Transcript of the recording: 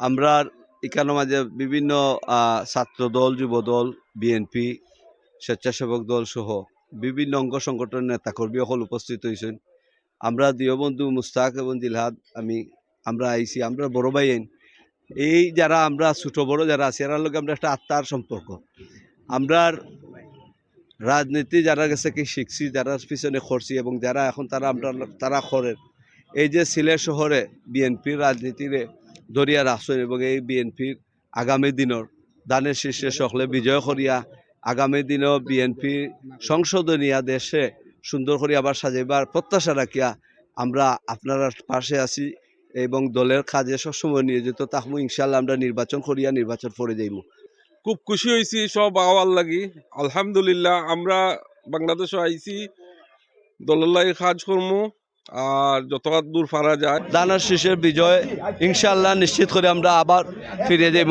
আমরা এখানের মাঝে বিভিন্ন ছাত্র দল, যুব দল, বিএনপি, স্বেচ্ছাসেবক দল সহ বিভিন্ন অঙ্গ সংগঠনের নেতাকর্মী সকল উপস্থিত হয়েছেন। আমরা দুই বন্ধু মুস্তাক এবং দিলহাদ আমরা আইছি, আমরা বড় ভাই আইন। এই যারা আমরা ছোট বড় যারা আছি এরার লোক আমরা একটা আত্মার সম্পর্ক। আমরা রাজনীতি যারা গেছে কি শিখছি, যারা পিছনে করছি এবং যারা এখন তারা করেন। এই যে সিলেট শহরে বিএনপির রাজনীতিরে দরিয়া রাখছেন এবং এই বিএনপির আগামী দিনের দানের শীর্ষে সকলে বিজয় করিয়া আগামী দিনও বিএনপি সংশোধনীয় দেশে সুন্দর করে আবার সাজাইবার প্রত্যাশা রাখিয়া আমরা আপনারা পাশে আছি এবং দলের কাজে সবসময় নিয়োজিত থাকবো। ইনশাল্লাহ আমরা নির্বাচন করিয়া নির্বাচন করে যাইব। খুব খুশি হয়েছি সব আওয়ার লাগি। আলহামদুলিল্লাহ আমরা বাংলাদেশে আইছি দলের কাজ করবো আর যত দূর পারা যায় দানের শীর্ষের বিজয় ইনশাল্লাহ নিশ্চিত করে আমরা আবার ফিরে যাইব।